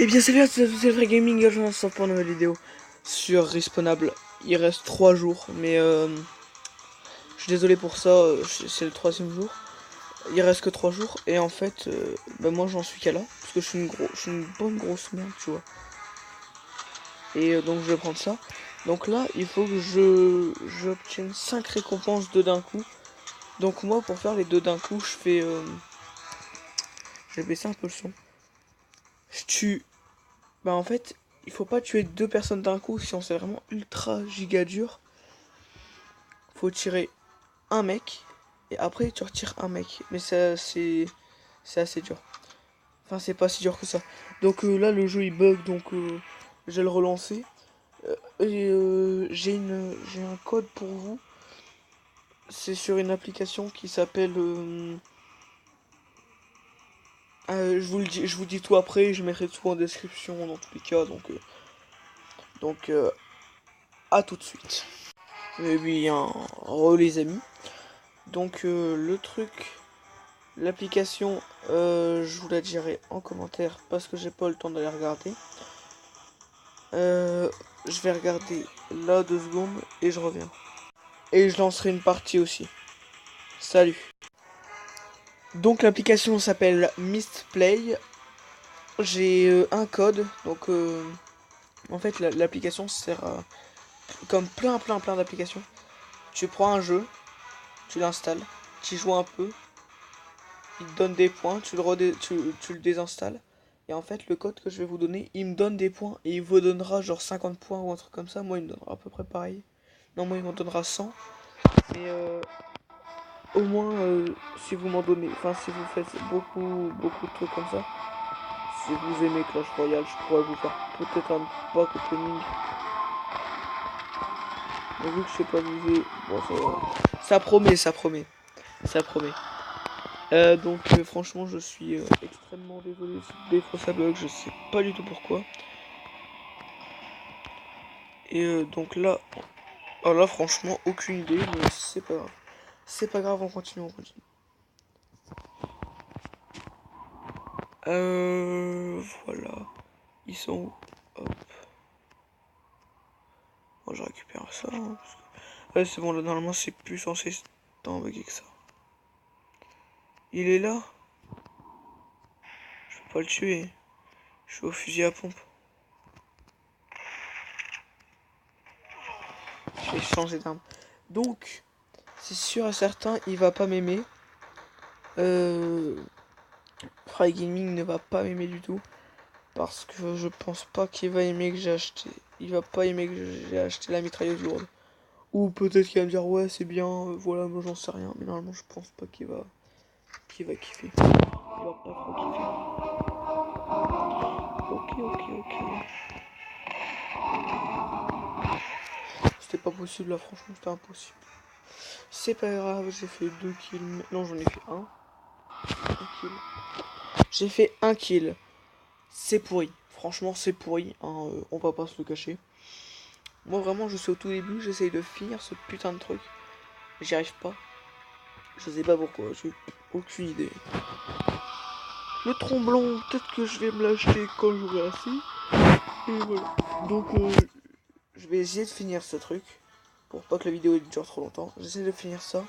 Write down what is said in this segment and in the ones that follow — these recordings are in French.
Et bien salut à tous, c'est le vrai gaming, je lance pour une nouvelle vidéo sur Respawnable. Il reste 3 jours, mais je suis désolé pour ça, c'est le troisième jour. Il reste que 3 jours, et en fait, bah moi j'en suis qu'à là, parce que je suis une bonne grosse merde, tu vois. Et donc je vais prendre ça. Donc là, il faut que j'obtienne 5 récompenses deux d'un coup. Donc moi, pour faire les deux d'un coup, je fais... je vais baisser un peu le son. Je tue... Bah en fait, il faut pas tuer deux personnes d'un coup, sinon c'est vraiment ultra giga dur. Faut tirer un mec et après tu retires un mec, mais ça c'est assez dur, enfin c'est pas si dur que ça. Donc là le jeu il bug, donc je vais le relancer. J'ai un code pour vous, c'est sur une application qui s'appelle je vous dis tout après, je mettrai tout en description dans tous les cas, donc à tout de suite. Et bien les amis, donc le truc. L'application, je vous la dirai en commentaire parce que j'ai pas le temps d'aller regarder. Je vais regarder là 2 secondes et je reviens. Et je lancerai une partie aussi. Salut. Donc l'application s'appelle Mistplay. J'ai un code. Donc en fait l'application sert à... Comme plein d'applications. Tu prends un jeu, tu l'installes, tu joues un peu, il te donne des points, tu le désinstalles. Et en fait, le code que je vais vous donner, il me donne des points. Et il vous donnera genre 50 points ou un truc comme ça. Moi, il me donnera à peu près pareil. Non, moi, il m'en donnera 100. Et au moins, si vous m'en donnez... Enfin, si vous faites beaucoup de trucs comme ça. Si vous aimez Clash Royale, je pourrais vous faire peut-être un pack opening. Mais vu que je sais pas viser... Bon, ça va. Ça promet, ça promet. Ça promet. Donc franchement je suis extrêmement désolé si des fois ça bug, je sais pas du tout pourquoi. Et donc là, oh là franchement aucune idée, mais c'est pas grave. C'est pas grave, on continue, on continue. Voilà. Ils sont où? Hop. Bon, je récupère ça. Hein, ouais, c'est bon, là normalement c'est plus censé tant bugger que ça. Il est là? Je peux pas le tuer. Je suis au fusil à pompe. Je vais changer d'arme. Donc, c'est sûr et certain, il va pas m'aimer. Fry Gaming ne va pas m'aimer du tout. Parce que je pense pas qu'il va aimer que j'ai acheté. Il va pas aimer que j'ai acheté la mitrailleuse lourde. Ou peut-être qu'il va me dire ouais c'est bien, voilà, moi j'en sais rien. Mais normalement je pense pas qu'il va kiffer. Il va pas trop kiffer. Ok. C'était pas possible là, franchement c'était impossible. C'est pas grave, j'ai fait 2 kills. Non, j'en ai fait un kill. J'ai fait un kill. C'est pourri. Franchement c'est pourri, hein, on va pas se le cacher. Moi vraiment je suis au tout début, j'essaye de finir ce putain de truc. J'y arrive pas. Je sais pas pourquoi, j'ai aucune idée. Le tromblon, peut-être que je vais me l'acheter quand j'aurai assez. Et voilà. Donc je vais essayer de finir ce truc. Pour pas que la vidéo dure trop longtemps. J'essaie de finir ça.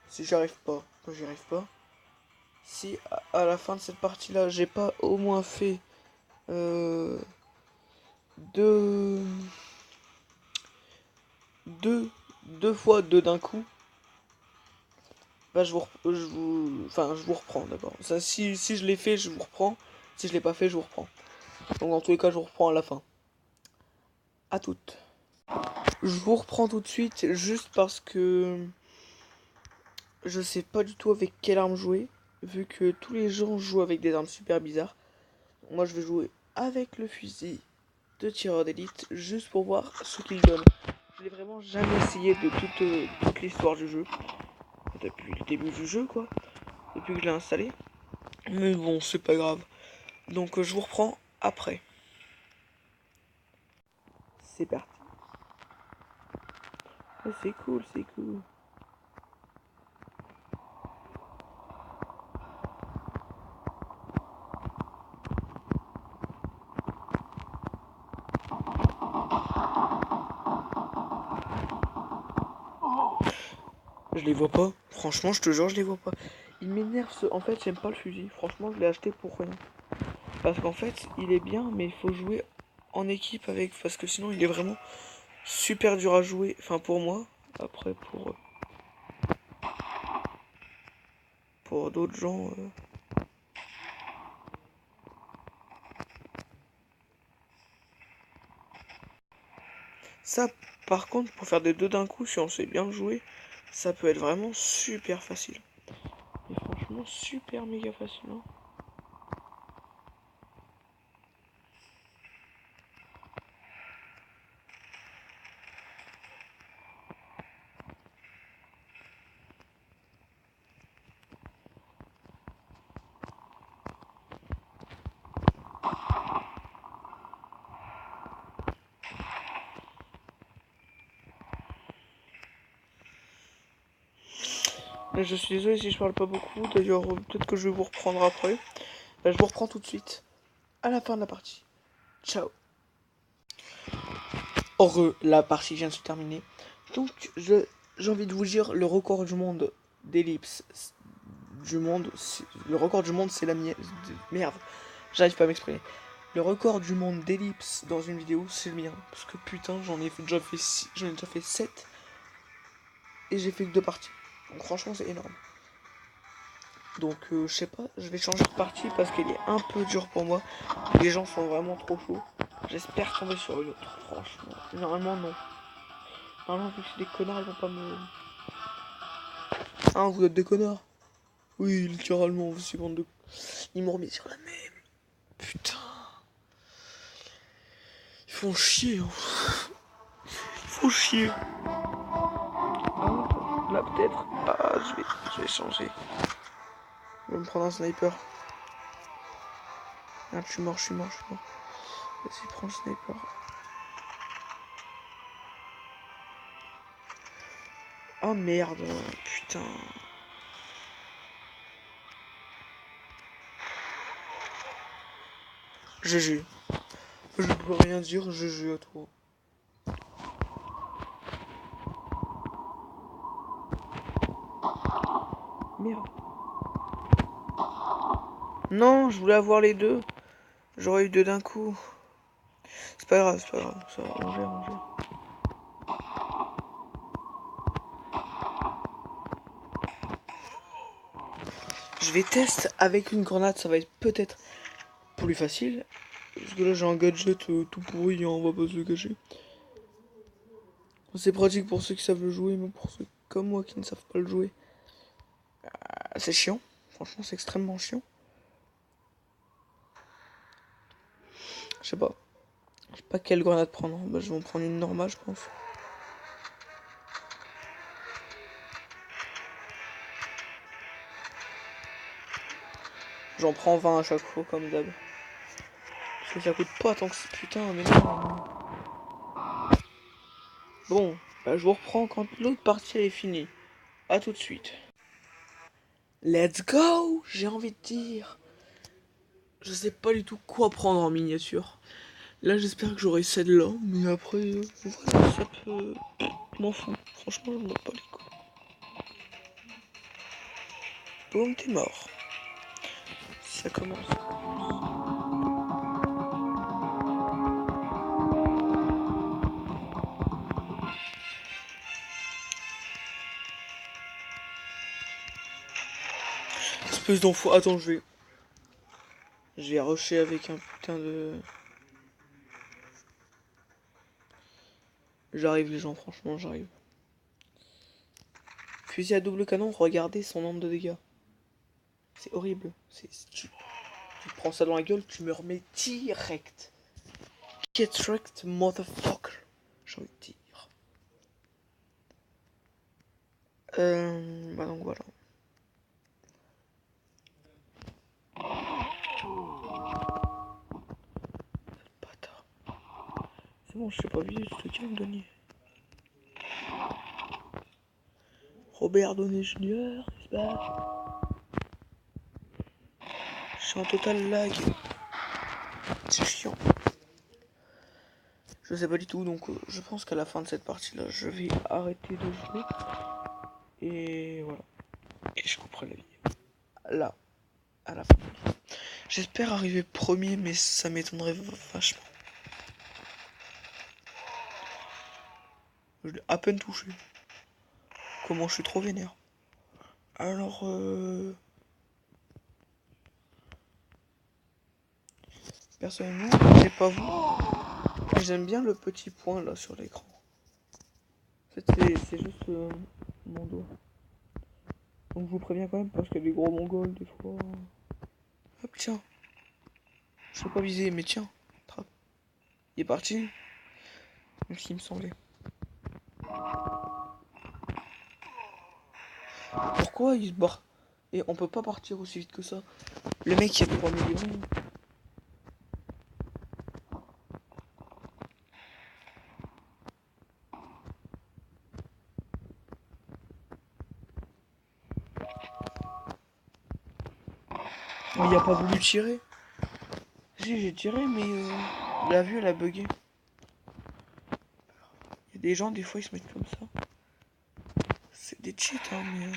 Si j'arrive pas, j'y arrive pas. Si à la fin de cette partie là j'ai pas au moins fait deux, deux fois deux d'un coup, bah je vous reprends d'abord. Ça, si je l'ai fait, je vous reprends. Si je l'ai pas fait, je vous reprends. Donc dans tous les cas, je vous reprends à la fin. À toutes. Je vous reprends tout de suite, juste parce que je sais pas du tout avec quelle arme jouer, vu que tous les gens jouent avec des armes super bizarres. Moi, je vais jouer avec le fusil de tireur d'élite, juste pour voir ce qu'il donne. Je l'ai vraiment jamais essayé de toute l'histoire du jeu. Depuis le début du jeu, quoi. Depuis que je l'ai installé. Mais bon, c'est pas grave. Donc je vous reprends après. C'est parti. Oh, c'est cool, c'est cool. Je les vois pas. Franchement, je te jure, je les vois pas. Il m'énerve ce... En fait, j'aime pas le fusil. Franchement, je l'ai acheté pour rien. Parce qu'en fait, il est bien, mais il faut jouer en équipe avec. Parce que sinon, il est vraiment super dur à jouer. Enfin, pour moi. Après, pour d'autres gens... Ça, par contre, pour faire des deux d'un coup, si on sait bien le jouer, ça peut être vraiment super facile. Et franchement, super méga facile. Hein. Je suis désolé si je parle pas beaucoup. D'ailleurs, peut-être que je vais vous reprendre après. Je vous reprends tout de suite à la fin de la partie. Ciao. Heureux, la partie vient de se terminer. Donc, j'ai envie de vous dire le record du monde d'ellipse du monde. Le record du monde, c'est la mienne. Merde, j'arrive pas à m'exprimer. Le record du monde d'ellipse dans une vidéo, c'est le mien. Parce que putain, j'en ai déjà fait 7. Et j'ai fait que 2 parties. Donc franchement, c'est énorme. Donc je sais pas, je vais changer de partie parce qu'elle est un peu dure pour moi. Les gens sont vraiment trop chauds. J'espère tomber sur une autre, franchement. Normalement, non. Normalement, vu que c'est des connards, ils vont pas me... Hein, vous êtes des connards? Oui, littéralement, vous, c'est bande de... Ils m'ont remis sur la même. Putain. Ils font chier, hein. Ils font chier. Ah, là, peut-être. Ah, je vais changer. Je vais me prendre un sniper. Ah, je suis mort. Vas-y, prends le sniper. Oh merde, putain. GG. Je peux rien dire, GG à toi. Merde. Non, je voulais avoir les deux. J'aurais eu deux d'un coup. C'est pas grave, ça va, on gère. Je vais tester avec une grenade, ça va être peut-être plus facile. Parce que là j'ai un gadget tout pourri, hein, on va pas se le cacher. C'est pratique pour ceux qui savent le jouer, mais pour ceux comme moi qui ne savent pas le jouer, c'est chiant. Franchement, c'est extrêmement chiant. Je sais pas. Je sais pas quelle grenade prendre. Bah, je vais en prendre une normale, je pense. J'en prends 20 à chaque fois, comme d'hab. Parce que ça coûte pas tant que c'est putain, mais non. Bon, bah, je vous reprends quand l'autre partie est finie. A tout de suite. Let's go, j'ai envie de dire. Je sais pas du tout quoi prendre en miniature. Là, j'espère que j'aurai celle-là, mais après, voilà, ça peut... Je m'en fous. Franchement, je m'en bats pas les couilles. Boum, t'es mort. Ça commence. Espèce d'enfant. Attends, je vais rusher avec un putain de... J'arrive les gens, franchement, j'arrive. Fusil à double canon, regardez son nombre de dégâts. C'est horrible. Tu te prends ça dans la gueule, tu me remets direct. Get wrecked, motherfucker. J'ai envie de dire. Bah donc voilà. Bâtard. C'est bon, je sais pas viser, je te calme, Denis. Robert Downey Jr. Je suis en total lag. C'est chiant. Je sais pas du tout, donc je pense qu'à la fin de cette partie-là, je vais arrêter de jouer. Et voilà. Et je couperai la vidéo. Là, à la fin. J'espère arriver premier, mais ça m'étonnerait vachement. Je l'ai à peine touché. Comment je suis trop vénère. Alors, personnellement, je sais pas vous, mais j'aime bien le petit point là sur l'écran. En fait, c'est juste mon doigt. Donc je vous préviens quand même parce qu'il y a des gros mongols des fois. Hop, tiens. Je peux pas viser, mais tiens. Trappe. Il est parti. Même s'il me semblait. Pourquoi il se barre? Et on peut pas partir aussi vite que ça. Le mec il a 3 millions. Mais il a pas voulu tirer. Si j'ai tiré mais la vue elle a bugué. Il y a des gens des fois ils se mettent comme ça. C'est des cheats hein mais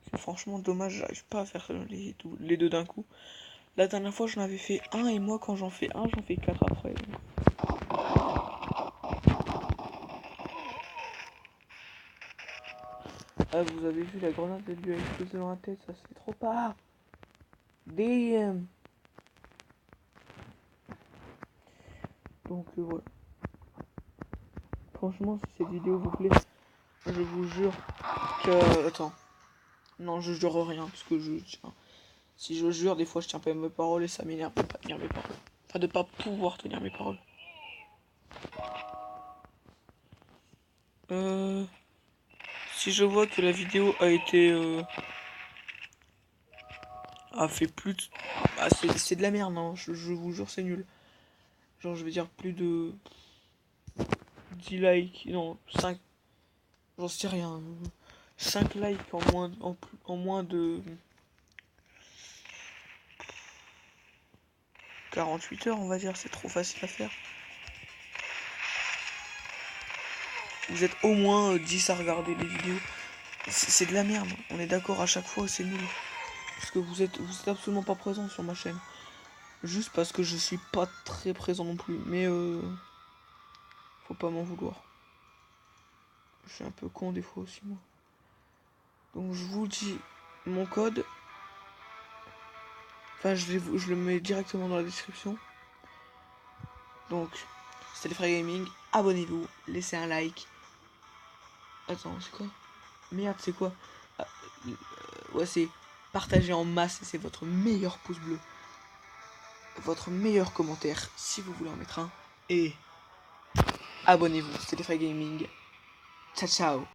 c'est franchement dommage, j'arrive pas à faire les deux d'un coup. La dernière fois j'en avais fait un et moi quand j'en fais un j'en fais 4 après. Donc. Ah vous avez vu la grenade elle lui a explosé dans la tête, ça c'est trop pas. Damn. Donc voilà. Franchement si cette vidéo vous plaît, je vous jure que... Attends. Non je jure rien parce que je tiens. Si je jure des fois je tiens pas mes paroles et ça m'énerve de pas tenir mes paroles. Enfin de pas pouvoir tenir mes paroles. Si je vois que la vidéo a été... a fait plus de... Ah c'est de la merde non, je vous jure c'est nul. Genre je veux dire plus de 10 likes, non 5, j'en sais rien. 5 likes en moins de 48 heures on va dire, c'est trop facile à faire. Vous êtes au moins 10 à regarder les vidéos. C'est de la merde, on est d'accord à chaque fois c'est nul. Parce que vous êtes absolument pas présent sur ma chaîne. Juste parce que je suis pas très présent non plus. Mais faut pas m'en vouloir. Je suis un peu con des fois aussi moi. Donc je vous dis mon code. Enfin je le mets directement dans la description. Donc c'était les frères gaming. Abonnez-vous, laissez un like. Attends c'est quoi? Merde c'est quoi? Ah, ouais c'est partager en masse. C'est votre meilleur pouce bleu. Votre meilleur commentaire si vous voulez en mettre un. Et abonnez-vous, c'était les frères gaming. Ciao ciao.